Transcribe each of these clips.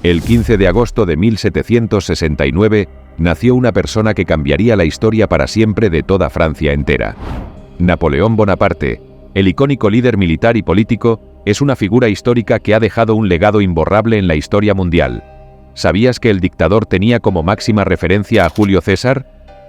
El 15 de agosto de 1769 nació una persona que cambiaría la historia para siempre de toda Francia entera. Napoleón Bonaparte, el icónico líder militar y político, es una figura histórica que ha dejado un legado imborrable en la historia mundial. ¿Sabías que el dictador tenía como máxima referencia a Julio César?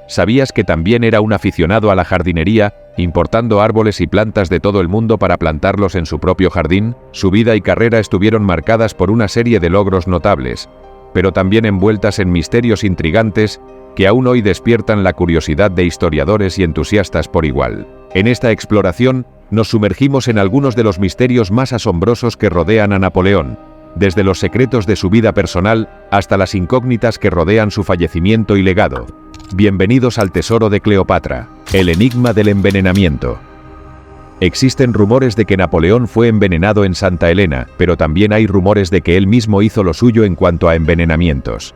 ¿Sabías que también era un aficionado a la jardinería, importando árboles y plantas de todo el mundo para plantarlos en su propio jardín? Su vida y carrera estuvieron marcadas por una serie de logros notables, pero también envueltas en misterios intrigantes que aún hoy despiertan la curiosidad de historiadores y entusiastas por igual. En esta exploración, nos sumergimos en algunos de los misterios más asombrosos que rodean a Napoleón, desde los secretos de su vida personal hasta las incógnitas que rodean su fallecimiento y legado. Bienvenidos al Tesoro de Cleopatra, el enigma del envenenamiento. Existen rumores de que Napoleón fue envenenado en Santa Elena, pero también hay rumores de que él mismo hizo lo suyo en cuanto a envenenamientos.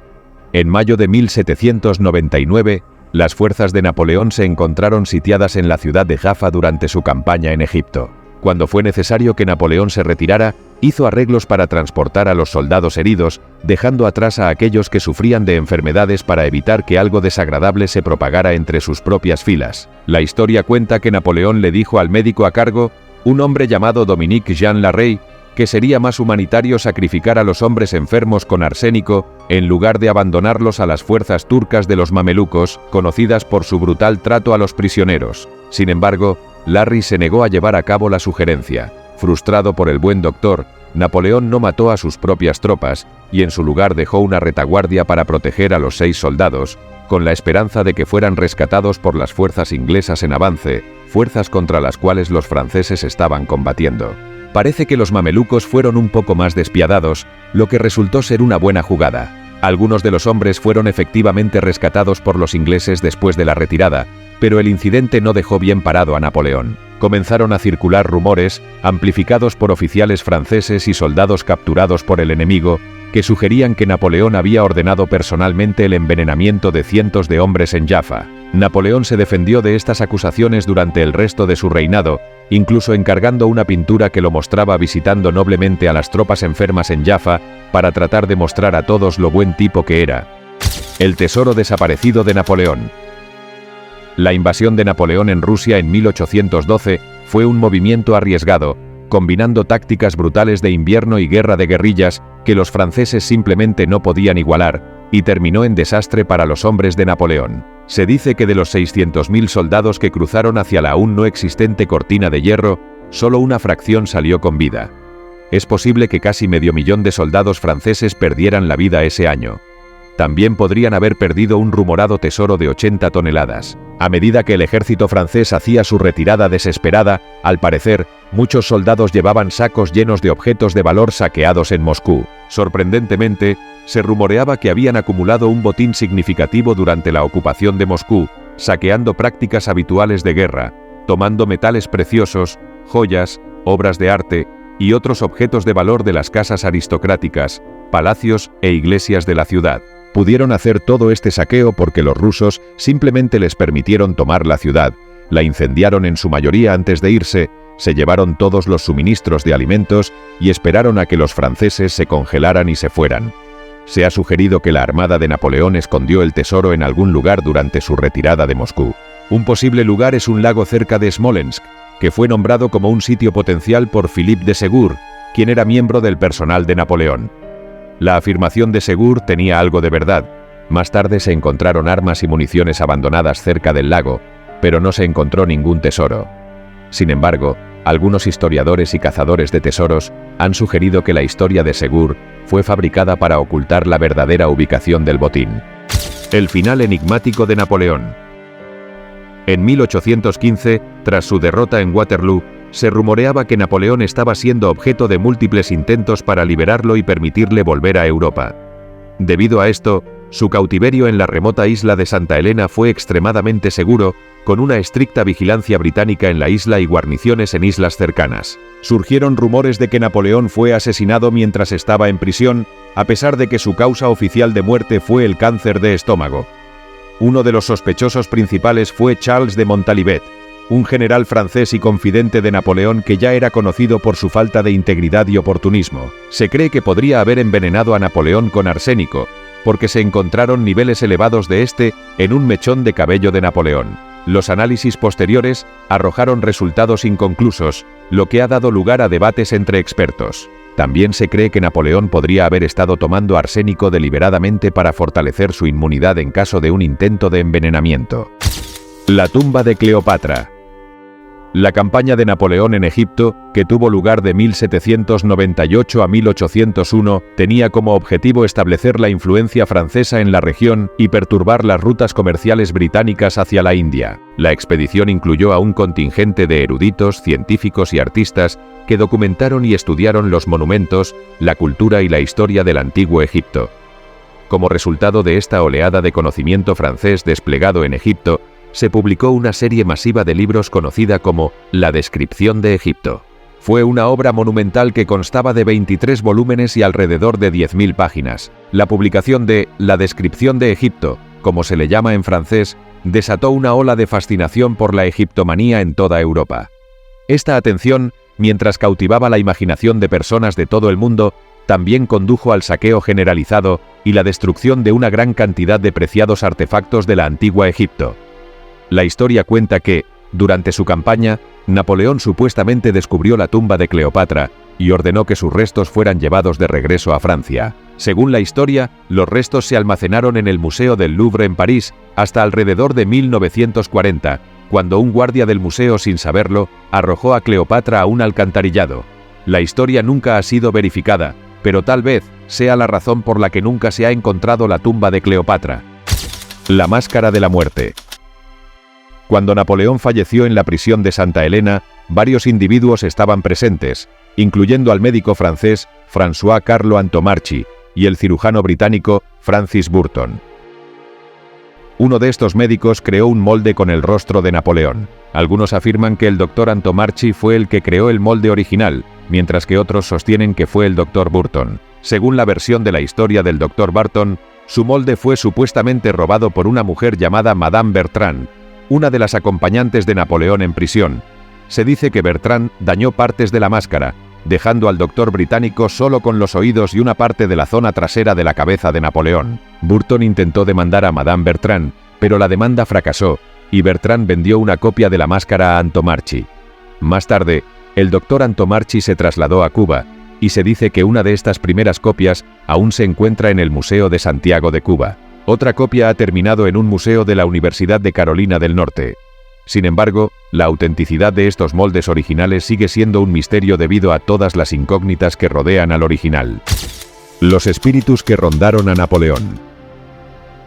En mayo de 1799, las fuerzas de Napoleón se encontraron sitiadas en la ciudad de Jaffa durante su campaña en Egipto. Cuando fue necesario que Napoleón se retirara, hizo arreglos para transportar a los soldados heridos, dejando atrás a aquellos que sufrían de enfermedades para evitar que algo desagradable se propagara entre sus propias filas. La historia cuenta que Napoleón le dijo al médico a cargo, un hombre llamado Dominique Jean Larrey, que sería más humanitario sacrificar a los hombres enfermos con arsénico, en lugar de abandonarlos a las fuerzas turcas de los mamelucos, conocidas por su brutal trato a los prisioneros. Sin embargo, Larrey se negó a llevar a cabo la sugerencia. Frustrado por el buen doctor, Napoleón no mató a sus propias tropas, y en su lugar dejó una retaguardia para proteger a los 6 soldados, con la esperanza de que fueran rescatados por las fuerzas inglesas en avance, fuerzas contra las cuales los franceses estaban combatiendo. Parece que los mamelucos fueron un poco más despiadados, lo que resultó ser una buena jugada. Algunos de los hombres fueron efectivamente rescatados por los ingleses después de la retirada, pero el incidente no dejó bien parado a Napoleón. Comenzaron a circular rumores, amplificados por oficiales franceses y soldados capturados por el enemigo, que sugerían que Napoleón había ordenado personalmente el envenenamiento de cientos de hombres en Jaffa. Napoleón se defendió de estas acusaciones durante el resto de su reinado, incluso encargando una pintura que lo mostraba visitando noblemente a las tropas enfermas en Jaffa para tratar de mostrar a todos lo buen tipo que era. El tesoro desaparecido de Napoleón. La invasión de Napoleón en Rusia en 1812 fue un movimiento arriesgado, combinando tácticas brutales de invierno y guerra de guerrillas que los franceses simplemente no podían igualar, y terminó en desastre para los hombres de Napoleón. Se dice que de los 600.000 soldados que cruzaron hacia la aún no existente cortina de hierro, solo una fracción salió con vida. Es posible que casi 500.000 de soldados franceses perdieran la vida ese año. También podrían haber perdido un rumorado tesoro de 80 toneladas. A medida que el ejército francés hacía su retirada desesperada, al parecer, muchos soldados llevaban sacos llenos de objetos de valor saqueados en Moscú. Sorprendentemente, se rumoreaba que habían acumulado un botín significativo durante la ocupación de Moscú, saqueando prácticas habituales de guerra, tomando metales preciosos, joyas, obras de arte y otros objetos de valor de las casas aristocráticas, palacios e iglesias de la ciudad. Pudieron hacer todo este saqueo porque los rusos simplemente les permitieron tomar la ciudad, la incendiaron en su mayoría antes de irse, se llevaron todos los suministros de alimentos y esperaron a que los franceses se congelaran y se fueran. Se ha sugerido que la armada de Napoleón escondió el tesoro en algún lugar durante su retirada de Moscú. Un posible lugar es un lago cerca de Smolensk, que fue nombrado como un sitio potencial por Philippe de Segur, quien era miembro del personal de Napoleón. La afirmación de Segur tenía algo de verdad. Más tarde se encontraron armas y municiones abandonadas cerca del lago, pero no se encontró ningún tesoro. Sin embargo, algunos historiadores y cazadores de tesoros han sugerido que la historia de Segur fue fabricada para ocultar la verdadera ubicación del botín. El final enigmático de Napoleón. En 1815, tras su derrota en Waterloo, se rumoreaba que Napoleón estaba siendo objeto de múltiples intentos para liberarlo y permitirle volver a Europa. Debido a esto, su cautiverio en la remota isla de Santa Elena fue extremadamente seguro, con una estricta vigilancia británica en la isla y guarniciones en islas cercanas. Surgieron rumores de que Napoleón fue asesinado mientras estaba en prisión, a pesar de que su causa oficial de muerte fue el cáncer de estómago. Uno de los sospechosos principales fue Charles de Montalivet, un general francés y confidente de Napoleón que ya era conocido por su falta de integridad y oportunismo. Se cree que podría haber envenenado a Napoleón con arsénico, porque se encontraron niveles elevados de este en un mechón de cabello de Napoleón. Los análisis posteriores arrojaron resultados inconclusos, lo que ha dado lugar a debates entre expertos. También se cree que Napoleón podría haber estado tomando arsénico deliberadamente para fortalecer su inmunidad en caso de un intento de envenenamiento. La tumba de Cleopatra. La campaña de Napoleón en Egipto, que tuvo lugar de 1798 a 1801, tenía como objetivo establecer la influencia francesa en la región y perturbar las rutas comerciales británicas hacia la India. La expedición incluyó a un contingente de eruditos, científicos y artistas que documentaron y estudiaron los monumentos, la cultura y la historia del antiguo Egipto. Como resultado de esta oleada de conocimiento francés desplegado en Egipto, se publicó una serie masiva de libros conocida como La Descripción de Egipto. Fue una obra monumental que constaba de 23 volúmenes y alrededor de 10.000 páginas. La publicación de La Descripción de Egipto, como se le llama en francés, desató una ola de fascinación por la egiptomanía en toda Europa. Esta atención, mientras cautivaba la imaginación de personas de todo el mundo, también condujo al saqueo generalizado y la destrucción de una gran cantidad de preciados artefactos de la antigua Egipto. La historia cuenta que, durante su campaña, Napoleón supuestamente descubrió la tumba de Cleopatra y ordenó que sus restos fueran llevados de regreso a Francia. Según la historia, los restos se almacenaron en el Museo del Louvre en París hasta alrededor de 1940, cuando un guardia del museo, sin saberlo, arrojó a Cleopatra a un alcantarillado. La historia nunca ha sido verificada, pero tal vez sea la razón por la que nunca se ha encontrado la tumba de Cleopatra. La máscara de la muerte. Cuando Napoleón falleció en la prisión de Santa Elena, varios individuos estaban presentes, incluyendo al médico francés François Carlo Antomarchi y el cirujano británico Francis Burton. Uno de estos médicos creó un molde con el rostro de Napoleón. Algunos afirman que el doctor Antomarchi fue el que creó el molde original, mientras que otros sostienen que fue el doctor Burton. Según la versión de la historia del doctor Burton, su molde fue supuestamente robado por una mujer llamada Madame Bertrand, una de las acompañantes de Napoleón en prisión. Se dice que Bertrand dañó partes de la máscara, dejando al doctor británico solo con los oídos y una parte de la zona trasera de la cabeza de Napoleón. Burton intentó demandar a Madame Bertrand, pero la demanda fracasó, y Bertrand vendió una copia de la máscara a Antomarchi. Más tarde, el doctor Antomarchi se trasladó a Cuba, y se dice que una de estas primeras copias aún se encuentra en el Museo de Santiago de Cuba. Otra copia ha terminado en un museo de la Universidad de Carolina del Norte. Sin embargo, la autenticidad de estos moldes originales sigue siendo un misterio debido a todas las incógnitas que rodean al original. Los espíritus que rondaron a Napoleón.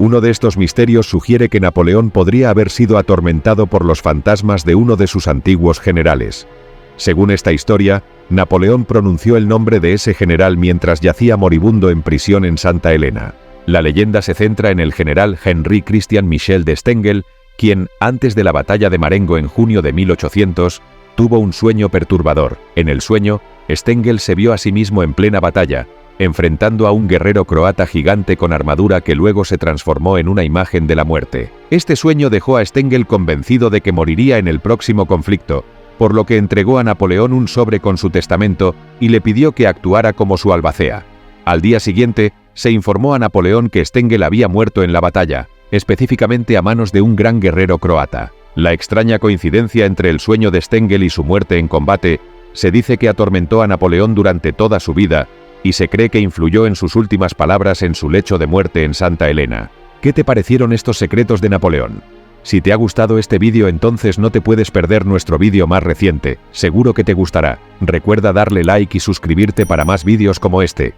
Uno de estos misterios sugiere que Napoleón podría haber sido atormentado por los fantasmas de uno de sus antiguos generales. Según esta historia, Napoleón pronunció el nombre de ese general mientras yacía moribundo en prisión en Santa Elena. La leyenda se centra en el general Henri Christian Michel de Stengel, quien, antes de la batalla de Marengo en junio de 1800, tuvo un sueño perturbador. En el sueño, Stengel se vio a sí mismo en plena batalla, enfrentando a un guerrero croata gigante con armadura que luego se transformó en una imagen de la muerte. Este sueño dejó a Stengel convencido de que moriría en el próximo conflicto, por lo que entregó a Napoleón un sobre con su testamento y le pidió que actuara como su albacea. Al día siguiente, se informó a Napoleón que Stengel había muerto en la batalla, específicamente a manos de un gran guerrero croata. La extraña coincidencia entre el sueño de Stengel y su muerte en combate se dice que atormentó a Napoleón durante toda su vida, y se cree que influyó en sus últimas palabras en su lecho de muerte en Santa Elena. ¿Qué te parecieron estos secretos de Napoleón? Si te ha gustado este vídeo, entonces no te puedes perder nuestro vídeo más reciente, seguro que te gustará. Recuerda darle like y suscribirte para más vídeos como este.